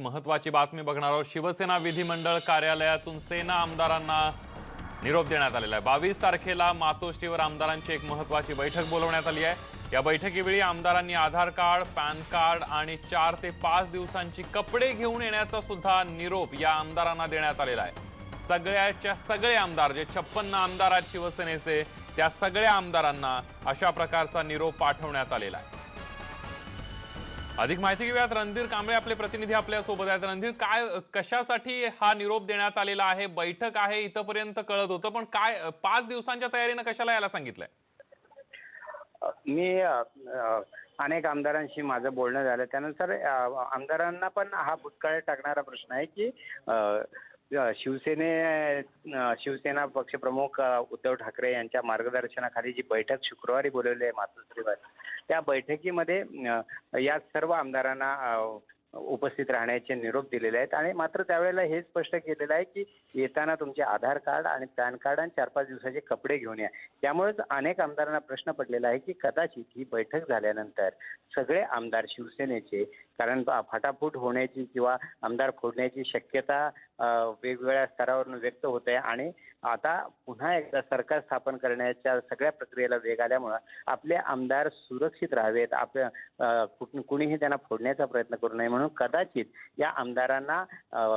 सगळ्यात महत्त्वाची बातमी बघणार आहोत। शिवसेना विधिमंडळ कार्यालयातून सेना आमदारांना निरोप देण्यात आलेला आहे। 22 तारखेला मातोश्रीवर आमदारांची एक महत्त्वाची बैठक बोलवण्यात आली आहे। या बैठकीवेळी आमदारांनी आधार कार्ड, पॅन कार्ड आणि 4 ते 5 दिवसांची कपडे घेऊन येण्याचा सुद्धा निरोप या आमदारांना देण्यात आलेला आहे। सगळे आमदार जे 56 आमदार आहेत शिवसेनेचे, त्या सगळ्या आमदारांना अशा प्रकारचा निरोप पाठवण्यात आलेला आहे। अधिक माहिती घेऊयात, रणधीर कांबळे आपले प्रतिनिधी आपल्या सोबत आहेत। रणधीर, काय कशासाठी हा निरोप देण्यात आलेला आहे? बैठक आहे इथपर्यंत कळत होतं, पण काय 5 दिवसांच्या तयारीने कशाला यायला सांगितलंय? मी अनेक आमदारांशी माझं बोलणं झालं, त्यानुसार आमदारांना पण हा भूतकाळात टाकणारा प्रश्न आहे की शिवसेना पक्षप्रमुख उद्धव ठाकरे यांच्या मार्गदर्शनाखाली जी बैठक शुक्रवारी बोलवली आहे मातोश्रीवर, त्या बैठकीमध्ये या सर्व आमदारांना उपस्थित राहण्याचे निरोप दिलेले आहेत। आणि मात्र त्यावेळेला हे स्पष्ट केलेलं आहे की येताना तुमचे आधार कार्ड आणि पॅन कार्ड आणि 4-5 दिवसाचे कपडे घेऊन या। त्यामुळेच अनेक आमदारांना प्रश्न पडलेला आहे की कदाचित ही बैठक झाल्यानंतर सगळे आमदार शिवसेनेचे, कारण फाटाफूट होण्याची किंवा आमदार फोडण्याची शक्यता वेगवेगळ्या स्तरावरून व्यक्त होते आणि आता पुन्हा एकदा सरकार स्थापन करण्याच्या सगळ्या प्रक्रियेला वेग आल्यामुळे आपले आमदार सुरक्षित राहावेत, कुणीही त्यांना फोडण्याचा प्रयत्न करू नये म्हणून कदाचित या आमदारांना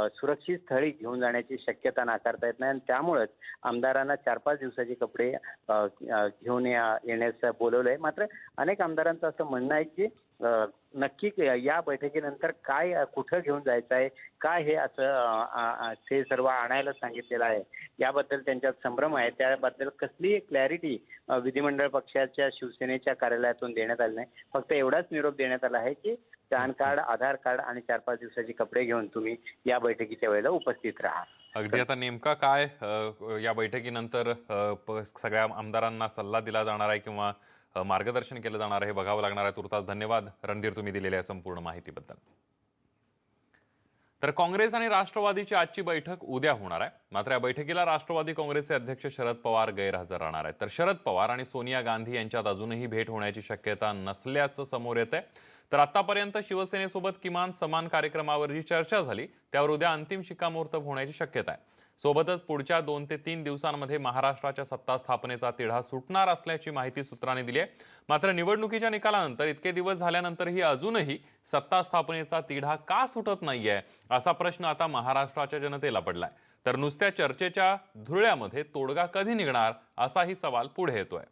सुरक्षित स्थळी घेऊन जाण्याची शक्यता नाकारता येत नाही। आणि त्यामुळेच आमदारांना 4-5 दिवसाचे कपडे घेऊन येण्यास बोलवलंय। मात्र अनेक आमदारांचं असं म्हणणं आहे की नक्की या बैठकीनंतर काय, कुठं घेऊन जायचं आहे, काय हे असं ते सर्व आणायला सांगितलेलं आहे, याबद्दल त्यांच्यात संभ्रम आहे। त्याबद्दल कसली क्लॅरिटी विधिमंडळ पक्षाच्या शिवसेनेच्या कार्यालयातून देण्यात आली नाही। फक्त एवढाच निरोप देण्यात आला आहे की पॅन कार्ड, आधार कार्ड आणि 4-5 दिवसाचे कपडे घेऊन तुम्ही या बैठकीच्या वेळेला उपस्थित राहा। अगदी आता नेमका काय या बैठकीनंतर सगळ्या आमदारांना सल्ला दिला जाणार आहे किंवा मार्गदर्शन केलं जाणार आहे हे बघावं लागणार आहे। तुर्तास धन्यवाद रणधीर, तुम्ही दिलेल्या संपूर्ण माहितीबद्दल। तर काँग्रेस आणि राष्ट्रवादीची आजची बैठक उद्या होणार आहे। मात्र या बैठकीला राष्ट्रवादी काँग्रेसचे अध्यक्ष शरद पवार गैरहजर राहणार आहेत। तर शरद पवार आणि सोनिया गांधी यांच्यात अजूनही भेट होण्याची शक्यता नसल्याचं समोर येत आहे। तर आतापर्यंत शिवसेनेसोबत किमान समान कार्यक्रमावर जी चर्चा झाली त्यावर उद्या अंतिम शिक्कामोर्तब होण्याची शक्यता आहे। सोबतच पुढच्या 2 ते 3 दिवसांमध्ये महाराष्ट्राच्या सत्ता स्थापनेचा तिढा सुटणार असल्याची माहिती सूत्रांनी दिली आहे। मात्र निवडणुकीच्या निकालानंतर इतके दिवस झाल्यानंतरही अजूनही सत्ता स्थापनेचा तिढा का सुटत नाहीये असा प्रश्न आता महाराष्ट्राच्या जनतेला पडलाय। तर नुसत्या चर्चेच्या धुळ्यामध्ये तोडगा कधी निघणार असाही सवाल पुढे येतोय।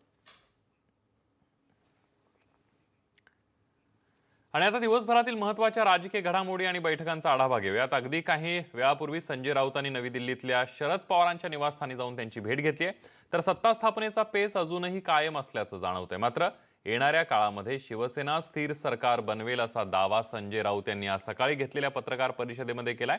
आणि आता दिवसभरातील महत्त्वाच्या राजकीय घडामोडी आणि बैठकांचा आढावा घेऊयात। अगदी काही वेळापूर्वी संजय राऊतांनी नवी दिल्लीतल्या शरद पवारांच्या निवासस्थानी जाऊन त्यांची भेट घेतली आहे। तर सत्ता स्थापनेचा पेस अजूनही कायम असल्याचं जाणवतंय। मात्र येणाऱ्या काळामध्ये शिवसेना स्थिर सरकार बनवेल असा दावा संजय राऊत यांनी आज सकाळी घेतलेल्या पत्रकार परिषदेमध्ये केलाय।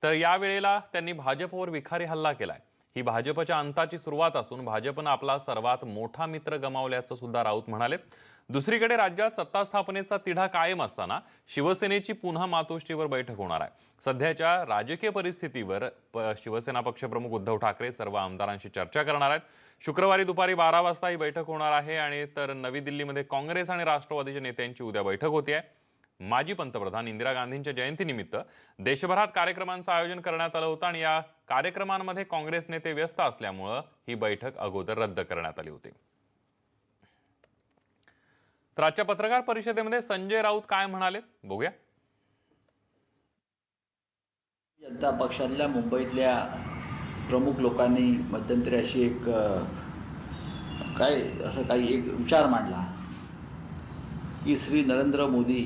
तर यावेळेला त्यांनी भाजपवर विखारी हल्ला केलाय। ही भाजपच्या अंताची सुरुवात असून भाजपनं आपला सर्वात मोठा मित्र गमावल्याचं सुद्धा राऊत म्हणाले। दुसरीकडे राज्यात सत्ता स्थापनेचा तिढा कायम असताना शिवसेनेची पुन्हा मातोश्रीवर बैठक होणार आहे। सध्याच्या राजकीय परिस्थितीवर शिवसेना पक्षप्रमुख उद्धव ठाकरे सर्व आमदारांशी चर्चा करणार आहेत। शुक्रवारी दुपारी 12 वाजता ही बैठक होणार आहे। आणि तर नवी दिल्लीमध्ये काँग्रेस आणि राष्ट्रवादीच्या नेत्यांची उद्या बैठक होती आहे। माजी पंतप्रधान इंदिरा गांधींच्या जयंतीनिमित्त देशभरात कार्यक्रमांचं आयोजन करण्यात आलं होतं आणि या कार्यक्रमांमध्ये काँग्रेस नेते व्यस्त असल्यामुळे ही बैठक अगोदर रद्द करण्यात आली होती। तर आजच्या पत्रकार परिषदेमध्ये संजय राऊत काय म्हणाले बघूया। जनता पक्षातल्या मुंबईतल्या प्रमुख लोकांनी मध्यंतरी अशी एक काही एक विचार मांडला की श्री नरेंद्र मोदी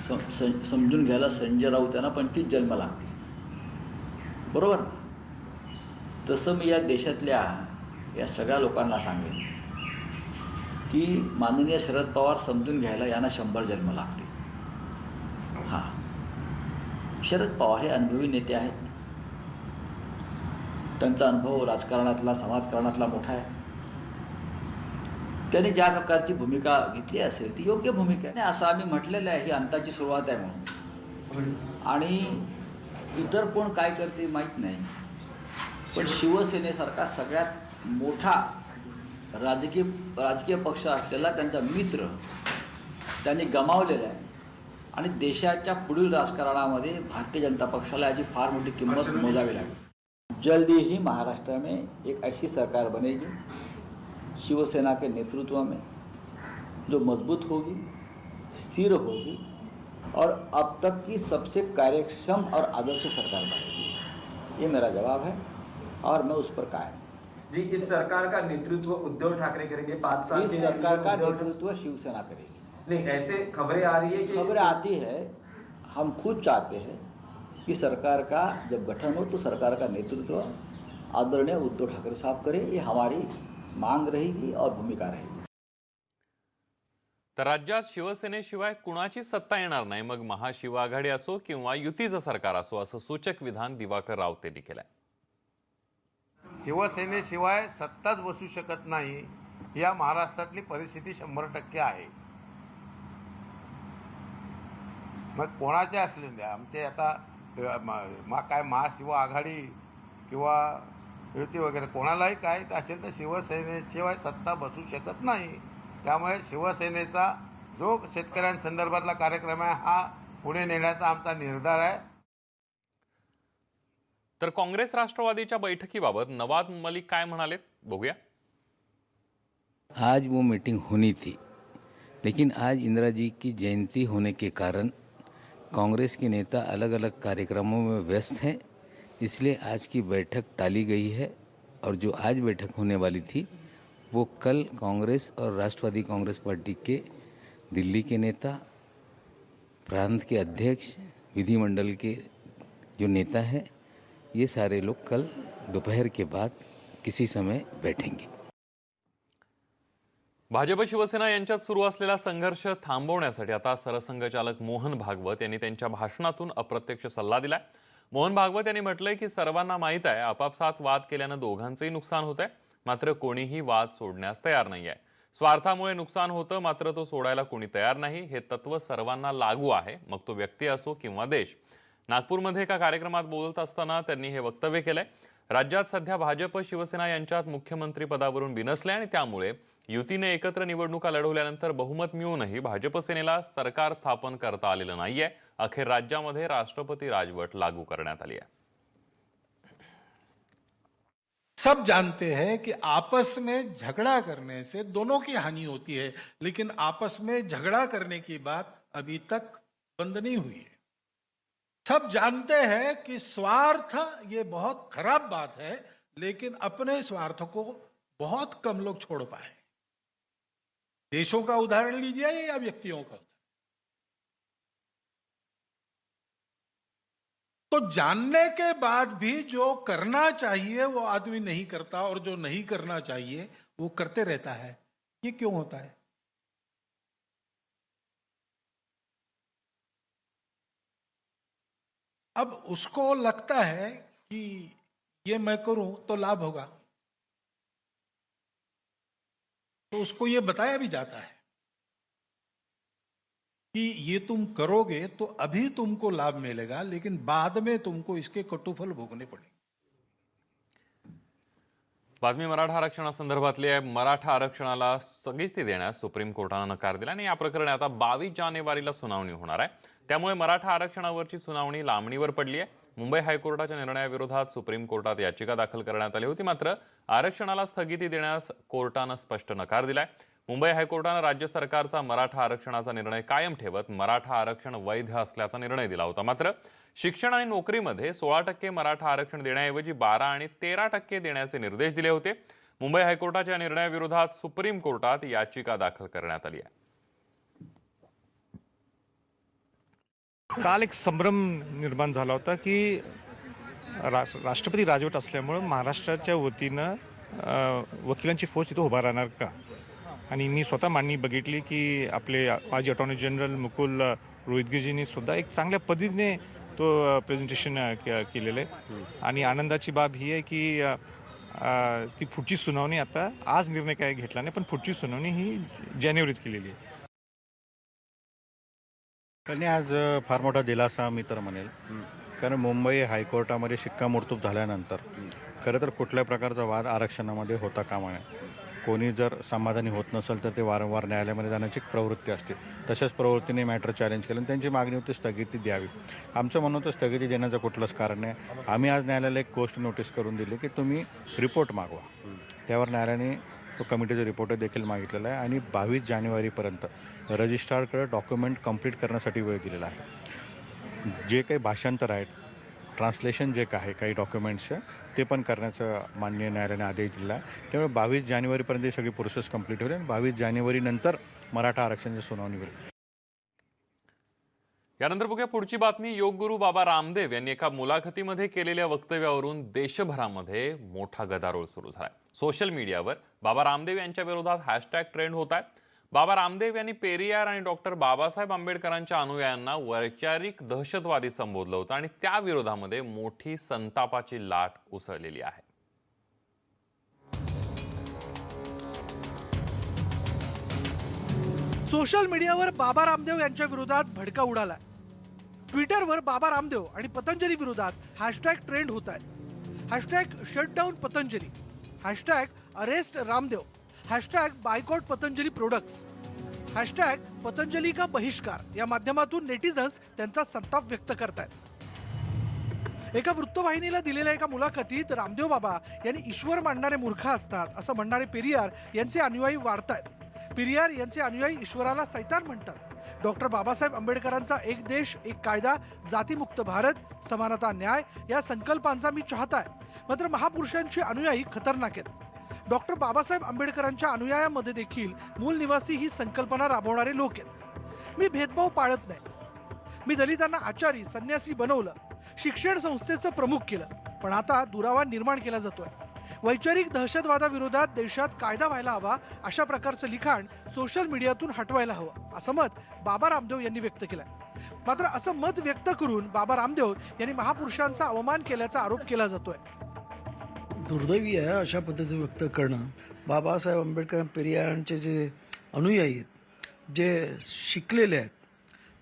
समजून घ्यायला संजय राऊत यांना 25 जन्म लागतील, बरोबर? तसं मी या देशातल्या या सगळ्या लोकांना सांगेन की माननीय शरद पवार समजून घ्यायला यांना 100 जन्म लागतील। हां, शरद पवार हे अनुभवी नेते आहेत। त्यांचा अनुभव राजकारणातला, समाजकारणातला मोठा आहे। त्यांनी ज्या प्रकारची भूमिका घेतली असेल ती योग्य भूमिका आहे। असं आम्ही म्हटलेलं आहे ही अंताची सुरुवात आहे म्हणून। आणि इतर कोण काय करते माहीत नाही, पण शिवसेनेसारखा सगळ्यात मोठा राजकीय पक्ष असलेला त्यांचा मित्र त्यांनी गमावलेला आहे। आणि देशाच्या पुढील राजकारणामध्ये भारतीय जनता पक्षाला याची फार मोठी किंमत मोजावी लागेल। जल्दी ही महाराष्ट्र में एक ऐसी सरकार बनेगी शिवसेना के नेतृत्व में जो मजबूत होगी, स्थिर होगी और अब तक की सबसे कार्यक्षम और आदर्श सरकार बनेगी। ये मेरा जवाब है और मैं उस पर कायम। जी, इस सरकार का नेतृत्व उद्धव ठाकरे करेंगे 5 साल इस के सरकार का उद्धव- नेतृत्व शिवसेना करेगी। नहीं, ऐसे खबरें आ रही है कि खबरें आती है, हम खुद चाहते हैं कि सरकार का जब गठन हो तो सरकार का नेतृत्व आदरणीय उद्धव ठाकरे साहब करें। ये हमारी मांग रहेगी और भूमिका रहेगी। तर राज्यात शिवसेनेशिवाय कुणाची सत्ता येणार नाही, मग महाशिवआघाडी असो किंवा युतीचं सरकार असो, असं सूचक विधान दिवाकर राऊत यांनी केलंय। शिवसेनेशिवाय सत्ताच बसू शकत नाही, या महाराष्ट्रातली परिस्थिती 100% आहे। मग कोणाचे असले द्या, आमचे आता काय महाशिव आघाडी किंवा युती वगैरे कोणालाही काय असेल तर शिवसेनेशिवाय सत्ता बसू शकत नाही। त्यामुळे शिवसेनेचा जो शेतकऱ्यांसंदर्भातला कार्यक्रम आहे हा पुढे नेण्याचा आमचा निर्धार आहे। तर काँग्रेस राष्ट्रवादीच्या बैठकीबाबत नवाब मलिक काय म्हणालेत बघूया। आज वो मीटिंग होनी थी, लेकिन आज इंदिरा जी की जयंती होने के कारण कांग्रेस के नेता अलग अलग कार्यक्रमों में व्यस्त हैं, इसलिए आज की बैठक टाली गई है। और जो आज बैठक होने वाली थी वो कल कांग्रेस और राष्ट्रवादी कांग्रेस पार्टी के दिल्ली के नेता, प्रांत के अध्यक्ष, विधिमंडल के जो नेता हैं, ये सारे लोग कल दोपहर के बाद किसी समय बैठेंगे। भाजप शिवसेना यांच्यात सुरू असलेला संघर्ष थांबवण्यासाठी आता सरसंघचालक मोहन भागवत यांनी त्यांच्या भाषणातून अप्रत्यक्ष सल्ला दिलाय। मोहन भागवत यांनी म्हटलंय की सर्वांना माहित आहे आपापसात वाद केल्यानं दोघांचंही नुकसान होतंय, मात्र कोणीही वाद सोडण्यास तयार नाहीये। स्वार्थामुळे नुकसान होतं, मात्र तो सोडायला कोणी तयार नाही। हे तत्व सर्वांना लागू आहे, मग तो व्यक्ती असो किंवा देश। नागपूरमध्ये एका कार्यक्रमात बोलत असताना त्यांनी हे वक्तव्य केलंय। राज्यात सध्या भाजप शिवसेना यांच्यात मुख्यमंत्री पदावरून बिनसले आणि त्यामुळे युतीने एकत्र निवडणुका लढवल्यानंतर बहुमत मिळूनही भाजप सेनेला सरकार स्थापन करता आलेलं नाहीये। अखेर राज्यामध्ये राष्ट्रपती राजवट लागू करण्यात आली आहे। सब जानते हैं कि आपस में झगड़ा करने से दोनों की हानि होती है, लेकिन आपस में झगड़ा करने की बात अभी तक बंद नहीं हुई है। सब जानते हैं कि स्वार्थ ये बहुत खराब बात है, लेकिन अपने स्वार्थ को बहुत कम लोग छोड़ पाए। देशों का उदाहरण लीजिए या व्यक्तियों का। तो जानने के बाद भी जो करना चाहिए वो आदमी नहीं करता और जो नहीं करना चाहिए वो करते रहता है। ये क्यों होता है? अब उसको लगता है कि ये मैं करूं तो लाभ होगा, तो उसको ये बताया भी जाता है कि ये तुम करोगे तो अभी तुमको लाभ मिलेगा, लेकिन बाद में तुमको इसके कटुफल भोगने पड़ेंगे। बातमी मराठा आरक्षणासंदर्भातली आहे। मराठा आरक्षणाला स्थगिती देण्यास सुप्रीम कोर्टाने नकार दिला आणि या प्रकरणी आता 22 जानेवारीला सुनावणी होणार आहे। त्यामुळे मराठा आरक्षणावरची सुनावणी लांबणीवर पडली आहे। मुंबई हायकोर्टाच्या निर्णयाविरोधात सुप्रीम कोर्टात याचिका दाखल करण्यात आली होती, मात्र आरक्षणाला स्थगिती देण्यास कोर्टाने स्पष्ट नकार दिलाय। मुंबई हायकोर्टाने राज्य सरकारचा मराठा आरक्षणाचा निर्णय कायम ठेवत मराठा आरक्षण वैध असल्याचा निर्णय दिला होता, मात्र शिक्षण आणि नोकरीमध्ये 16% मराठा आरक्षण देण्याऐवजी 12 आणि 13% देण्याचे निर्देश दिले होते। मुंबई हायकोर्टाच्या निर्णयाविरोधात सुप्रीम कोर्टात याचिका दाखल करण्यात आली आहे। काल एक संभ्रम निर्माण झाला होता की राष्ट्रपती राजवट असल्यामुळे महाराष्ट्राच्या वतीनं वकिलांची फौज तिथं उभा राहणार का। आणि मी स्वतः मांडणी बघितली की आपले माजी अटॉर्नी जनरल मुकुल रोहितगीजींनी सुद्धा एक चांगल्या पद्धतीने तो प्रेझेंटेशन केलेलं आहे। आणि आनंदाची बाब ही आहे की ती पुढची सुनावणी आता आज निर्णय काय घेतला नाही, पण पुढची सुनावणी ही जानेवारीत केलेली आहे। त्यांनी आज फार मोठा दिलासा मी तर म्हणेल, कारण मुंबई हायकोर्टामध्ये शिक्कामोर्तब झाल्यानंतर खरं तर कुठल्या प्रकारचा वाद आरक्षणामध्ये होता कामा नये। कोणी जर समाधानी होत नसेल तर ते वारंवार न्यायालयामध्ये जाण्याची एक प्रवृत्ती असते. तशाच प्रवृत्तीने मॅटर चॅलेंज केलं आणि त्यांची मागणी होती स्थगिती द्यावी. आमचं म्हणणं होतं स्थगिती देण्याचं कुठलंच कारण नाही. आम्ही आज न्यायालयाला एक गोष्ट नोटीस करून दिली की तुम्ही रिपोर्ट मागवा. त्यावर न्यायालयाने तो कमिटीचा रिपोर्ट देखील मागितलेला आहे आणि 22 जानेवारीपर्यंत रजिस्ट्रारकडे डॉक्युमेंट कंप्लीट करण्यासाठी वेळ दिलेला आहे. जे काही भाषांतर आहेत, ट्रान्सलेशन जे काही काही डॉक्युमेंट्सचं ते पण करण्याचं माननीय न्यायालयाने आदेश दिला आहे. त्यामुळे 22 जानेवारीपर्यंत ही सगळी प्रोसेस कंप्लीट होईल आणि 22 जानेवारीनंतर मराठा आरक्षणाची सुनावणी होईल. यानंतर बघूया पुढची बातमी. योगगुरू बाबा रामदेव यांनी एका मुलाखतीमध्ये केलेल्या वक्तव्यावरून देशभरामध्ये मोठा गदारोळ सुरू झालाय. सोशल मीडियावर बाबा रामदेव यांच्या विरोधात हॅशटॅग ट्रेंड होत आहे. बाबा रामदेव यांनी पेरियार आणि डॉक्टर बाबासाहेब आंबेडकरांच्या अनुयायांना वैचारिक दहशतवादी संबोधलं होतं आणि त्या विरोधामध्ये मोठी संतापाची लाट उसळलेली आहे. सोशल मीडियावर बाबा रामदेव यांच्या विरोधात भडका उडालाय. ट्विटरवर बाबा रामदेव आणि पतंजली विरोधात हॅशटॅग ट्रेंड होत आहे. Hashtag shutdown Patanjali, hashtag arrest Ramdev, hashtag boycott Patanjali products, hashtag Patanjali का बहिष्कार या माध्यमातून नेटिझन्स त्यांचा संताप व्यक्त करतायत. एका वृत्तवाहिनीला दिलेल्या एका मुलाखतीत रामदेव बाबा यांनी ईश्वर मानणारे मूर्ख असतात असं म्हणणारे पेरियार यांचे अनुयायी वाढतायत. पेरियार यांचे अनुयायी ईश्वराला सैतान म्हणतात. डॉक्टर बाबासाहेब आंबेडकरांचा एक देश एक कायदा, जातीमुक्त भारत, समानता, न्याय या संकल्पांचा मी चाहता आहे. मात्र महापुरुषांचे अनुयायी खतरनाक आहेत. डॉक्टर बाबासाहेब आंबेडकरांच्या अनुयायांमध्ये देखील मूल निवासी ही संकल्पना राबवणारे लोक आहेत. मी भेदभाव पाळत नाही. मी दलितांना आचारी, संन्यासी बनवलं, शिक्षण संस्थेचं प्रमुख केलं, पण आता दुरावा निर्माण केला जातोय. वैचारिक दहशतवादाविरोधात देशात कायदा व्हायला हवा अशा प्रकारचं लिखाण सोशल मीडियातून हटवायला हवं असं मत बाबा रामदेव यांनी व्यक्त केलंय. मात्र असं मत व्यक्त करून बाबा रामदेव यांनी महापुरुषांचा अवमान केल्याचा आरोप केला जातोय. दुर्दैवी आहे अशा पद्धतीचं व्यक्त करणं. बाबासाहेब आंबेडकर पेरियारांचे जे अनुयायी आहेत, जे शिकलेले आहेत,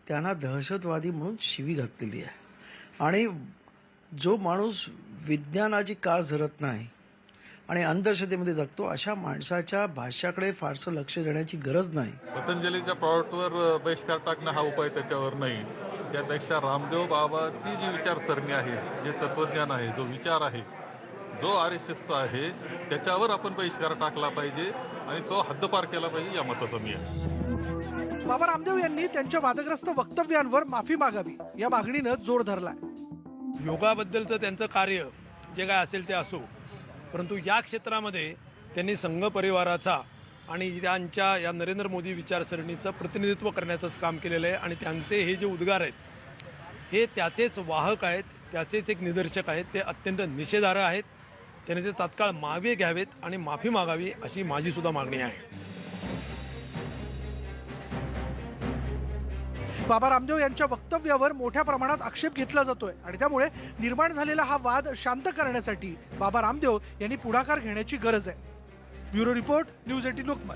त्यांना दहशतवादी म्हणून शिवी घातलेली आहे. आणि जो माणूस विज्ञानाची कास धरत नाही आणि अंधश्रद्धेमध्ये जगतो अशा माणसाच्या भाष्याकडे फारसं लक्ष देण्याची गरज नाही. पतंजलीच्या प्रॉडक्टवर बहिष्कार टाकणं हा उपाय त्याच्यावर नाही. त्यापेक्षा रामदेव बाबाची जी विचारसरणी आहे, जे तत्वज्ञान आहे, जो विचार आहे, जो RSSचा आहे, त्याच्यावर आपण बहिष्कार टाकला पाहिजे आणि तो हद्दपार केला पाहिजे या मताचा मी आहे. बाबा रामदेव यांनी त्यांच्या वादग्रस्त वक्तव्यांवर माफी मागावी या मागणीनं जोर धरलाय. योगाबद्दलचं त्यांचं कार्य जे काय असेल ते असो, परंतु या क्षेत्रामध्ये त्यांनी संघ परिवाराचा आणि त्यांच्या या नरेंद्र मोदी विचारसरणीचं प्रतिनिधित्व करण्याचंच काम केलेलं आहे. आणि त्यांचे हे जे उद्गार आहेत हे त्याचेच वाहक आहेत, त्याचेच एक निदर्शक आहेत. ते अत्यंत निषेधार्ह आहेत. त्याने ते तात्काळ मागे घ्यावेत आणि माफी मागावी अशी माझी सुद्धा मागणी आहे. बाबा रामदेव यांच्या वक्तव्यावर मोठ्या प्रमाणात आक्षेप घेतला जातोय आणि त्यामुळे निर्माण झालेला हा वाद शांत करण्यासाठी बाबा रामदेव यांनी पुढाकार घेण्याची गरज आहे. Bureau report, news 18 Lokmat.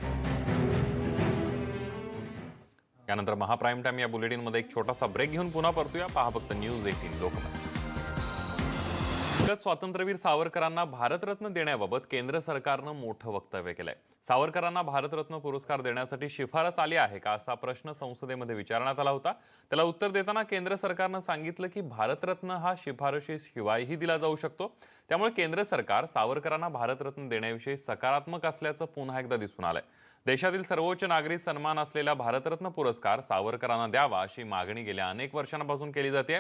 यानंतर महाप्राईम टाइम या बुलेटिनमध्ये एक छोटासा ब्रेक घेऊन पुन्हा परतूया. पहा फक्त न्यूज 18 लोकमत. स्वातंत्र्यवीर सावरकरांना भारतरत्न देण्याबाबत केंद्र सरकारनं मोठं वक्तव्य केलंय. सावरकरांना भारतरत्न पुरस्कार देण्यासाठी शिफारस आली आहे का असा प्रश्न संसदेमध्ये विचारण्यात आला होता. त्याला उत्तर देताना केंद्र सरकारनं सांगितलं की भारतरत्न हा शिफारशीशिवायही दिला जाऊ शकतो. त्यामुळे केंद्र सरकार सावरकरांना भारतरत्न देण्याविषयी सकारात्मक असल्याचं पुन्हा एकदा दिसून आलंय. देशातील सर्वोच्च नागरी सन्मान असलेला भारतरत्न पुरस्कार सावरकरांना द्यावा अशी मागणी गेल्या अनेक वर्षांपासून केली जाते.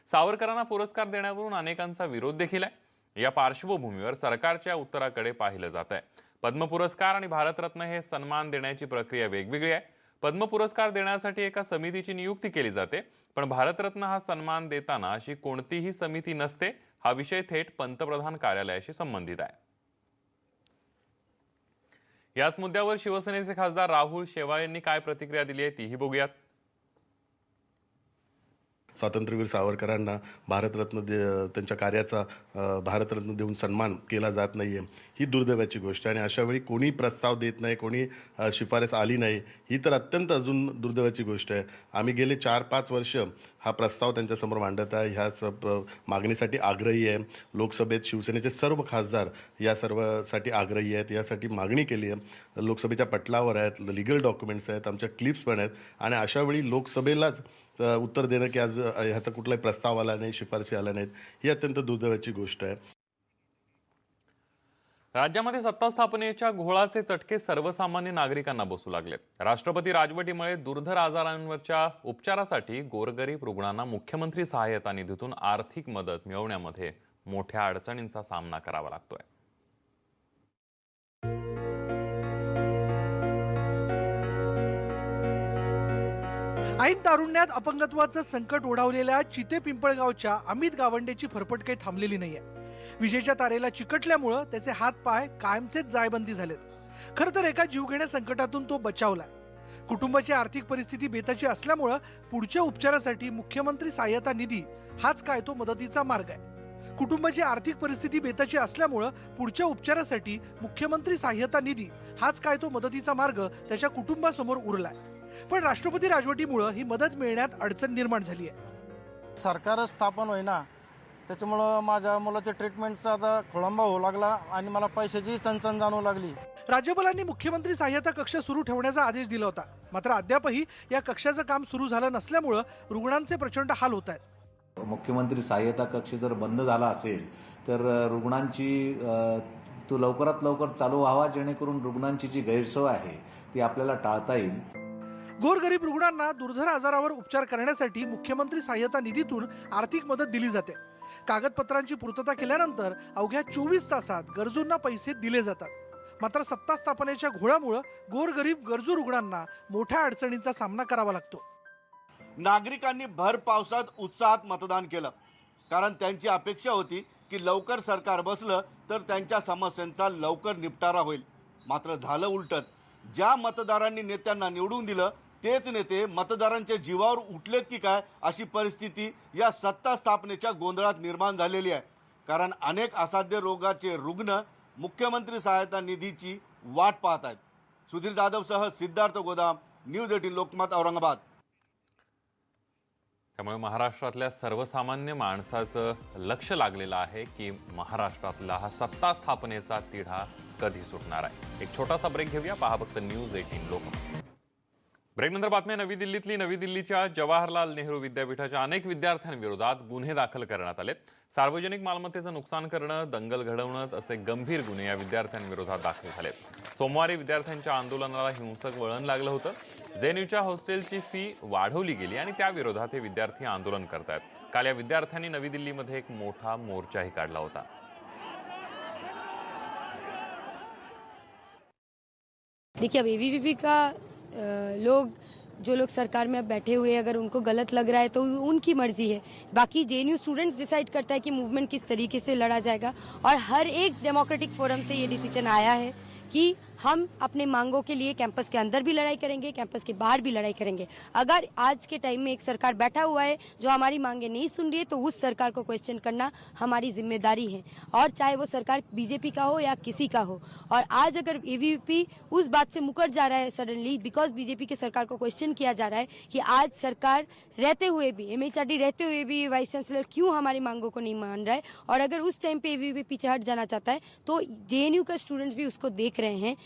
सावरकरांना पुरस्कार देण्यावरून अनेकांचा विरोध देखील आहे. या पार्श्वभूमीवर सरकारच्या उत्तराकडे पाहिलं जात आहे. पद्म पुरस्कार आणि भारतरत्न हे सन्मान देण्याची प्रक्रिया वेगवेगळी आहे. पद्म पुरस्कार देण्यासाठी एका समितीची नियुक्ती केली जाते, पण भारतरत्न हा सन्मान देताना अशी कोणतीही समिती नसते. हा विषय थेट पंतप्रधान कार्यालयाशी संबंधित आहे. याच मुद्द्यावर शिवसेनेचे खासदार राहुल शेवाळे यांनी काय प्रतिक्रिया दिली आहे तीही बघूयात. स्वातंत्र्यवीर सावरकरांना भारतरत्न त्यांच्या कार्याचा भारतरत्न देऊन सन्मान केला जात नाही आहे, ही दुर्दैवाची गोष्ट आहे. आणि अशावेळी कोणी प्रस्ताव देत नाही, कोणी शिफारस आली नाही, ही तर अत्यंत अजून दुर्दैवाची गोष्ट आहे. आम्ही गेले 4-5 वर्ष हा प्रस्ताव त्यांच्यासमोर मांडत आहे, ह्या मागणीसाठी आग्रही आहे. लोकसभेत शिवसेनेचे सर्व खासदार या सर्वासाठी आग्रही आहेत, यासाठी मागणी केली आहे. लोकसभेच्या पटलावर आहेत, लिगल डॉक्युमेंट्स आहेत, आमच्या क्लिप्स पण आहेत. आणि अशावेळी लोकसभेलाच उत्तर देणं की आज ह्याचा कुठलाही प्रस्ताव आला नाही, शिफारसी आल्या नाहीत, ही अत्यंत दुर्दैवाची गोष्ट आहे. राज्यामध्ये सत्ता स्थापनेच्या घोळाचे चटके सर्वसामान्य नागरिकांना बसू लागलेत. राष्ट्रपती राजवटीमुळे दुर्धर आजारांवरच्या उपचारासाठी गोरगरीब रुग्णांना मुख्यमंत्री सहाय्यता निधीतून आर्थिक मदत मिळवण्यामध्ये मोठ्या अडचणींचा सामना करावा लागतोय. ऐन तारुण्यात अपंगत्वाचं संकट ओढावलेल्या चिते पिंपळगावच्या अमित गावंडेची फरफट काही थांबलेली नाहीये. विजेच्या तारेला चिकटल्यामुळं त्याचे हात पाय कायमचेच जायबंदी झालेत. खरं तर एका जीवघेण्या संकटातून तो बचावलाय. कुटुंबाची आर्थिक परिस्थिती बेताची असल्यामुळं पुढच्या उपचारासाठी मुख्यमंत्री सहाय्यता निधी हाच काय तो मदतीचा मार्ग आहे. कुटुंबाची आर्थिक परिस्थिती बेताची असल्यामुळं पुढच्या उपचारासाठी मुख्यमंत्री सहाय्यता निधी हाच काय तो मदतीचा मार्ग त्याच्या कुटुंबासमोर उरलाय. पण राष्ट्रपती राजवटीमुळं ही मदत मिळण्यात अडचण निर्माण झाली आहे. सरकारच स्थापन होईना, त्याच्यामुळं माझ्या मुलाच्या ट्रीटमेंटचा आता खोळंबा होऊ लागला आणि मला पैशाची चणचण जाणवू लागली. राज्यपालांनी मुख्यमंत्री सहाय्यता कक्ष सुरू ठेवण्याचा आदेश दिला होता. मात्र अद्यापही या कक्षाचं काम सुरू झालं नसल्यामुळं रुग्णांचे प्रचंड हाल होत आहेत. मुख्यमंत्री सहाय्यता कक्ष जर बंद झाला असेल तर रुग्णांची तो लवकरात लवकर चालू व्हावा, जेणेकरून रुग्णांची जी गैरसोय आहे ती आपल्याला टाळता येईल. गोरगरीब रुग्णांना दुर्धर आजारावर उपचार करण्यासाठी मुख्यमंत्री सहाय्यता निधीतून आर्थिक मदत दिली जाते. कागदपत्रांची पूर्तता केल्यानंतर अवघ्या 24 तासात गरजूंना पैसे दिले जातात. मात्र सत्ता स्थापनेच्या घोळामुळे गोरगरीब गरजू रुग्णांना मोठ्या अडचणींचा सामना करावा लागतो. नागरिकांनी भर पावसात उत्साहात मतदान केलं, कारण त्यांची अपेक्षा होती की लवकर सरकार बसलं तर त्यांच्या समस्यांचा लवकर निपटारा होईल. मात्र झालं उलटत. ज्या मतदारांनी नेत्यांना निवडून दिलं तेच नेते मतदारांच्या जीवावर उठलेत की काय, अशी परिस्थिती या सत्ता स्थापनेच्या गोंधळात निर्माण झालेली आहे. कारण अनेक असाध्य रोगाचे रुग्ण मुख्यमंत्री सहायता निधीची वाट पाहत आहेत. सुधीर जाधवसह सिद्धार्थ गोदाम, न्यूज 18 लोकमत, औरंगाबाद. त्यामुळे महाराष्ट्रातल्या सर्वसामान्य माणसाचं लक्ष लागलेलं आहे की महाराष्ट्रातला हा सत्ता स्थापनेचा तिढा कधी सुटणार आहे. एक छोटासा ब्रेक घेऊया. पहा फक्त न्यूज 18 लोकमत. ब्रेकनंतर बातम्या. नवी दिल्लीच्या जवाहरलाल नेहरू विद्यापीठाच्या अनेक विद्यार्थ्यांविरोधात गुन्हे दाखल करण्यात आलेत. सार्वजनिक मालमत्तेचं नुकसान करणं, दंगल घडवणं असे गंभीर गुन्हे या विद्यार्थ्यांविरोधात दाखल झालेत. सोमवारी विद्यार्थ्यांच्या आंदोलनाला हिंसक वळण लागलं होतं. जेएनयूच्या हॉस्टेलची फी वाढवली गेली आणि त्याविरोधात हे विद्यार्थी आंदोलन करतायत. काल या विद्यार्थ्यांनी नवी दिल्लीमध्ये एक मोठा मोर्चाही काढला होता. देखिए, अब एबीवीपी का जो लोग सरकार में अब बैठे हुए हैं, अगर उनको गलत लग रहा है तो उनकी मर्जी है. बाकी जेएनयू स्टूडेंट्स डिसाइड करता है कि मूवमेंट किस तरीके से लड़ा जाएगा. और हर एक डेमोक्रेटिक फोरम से ये डिसीजन आया है कि हम अपने मांगों के लिए कैंपस के अंदर भी लड़ाई करेंगे, कैंपस के बाहर भी लड़ाई करेंगे. अगर आज के टाइम में एक सरकार बैठा हुआ है जो हमारी मांगे नहीं सुन रही है, तो उस सरकार को क्वेश्चन करना हमारी जिम्मेदारी है. और चाहे वो सरकार बीजेपी का हो या किसी का हो. और आज अगर एबीवीपी उस बात से मुकर जा रहा है सडनली, बिकॉज बीजेपी के सरकार को क्वेश्चन किया जा रहा है कि आज सरकार रहते हुए भी, एमएचआरडी रहते हुए भी वाइस चांसलर क्यों हमारी मांगों को नहीं मान रहा है. और अगर उस टाइम पे एबीवीपी पीछे हट जाना चाहता है तो जेएनयू का स्टूडेंट्स भी उसको देख रहे हैं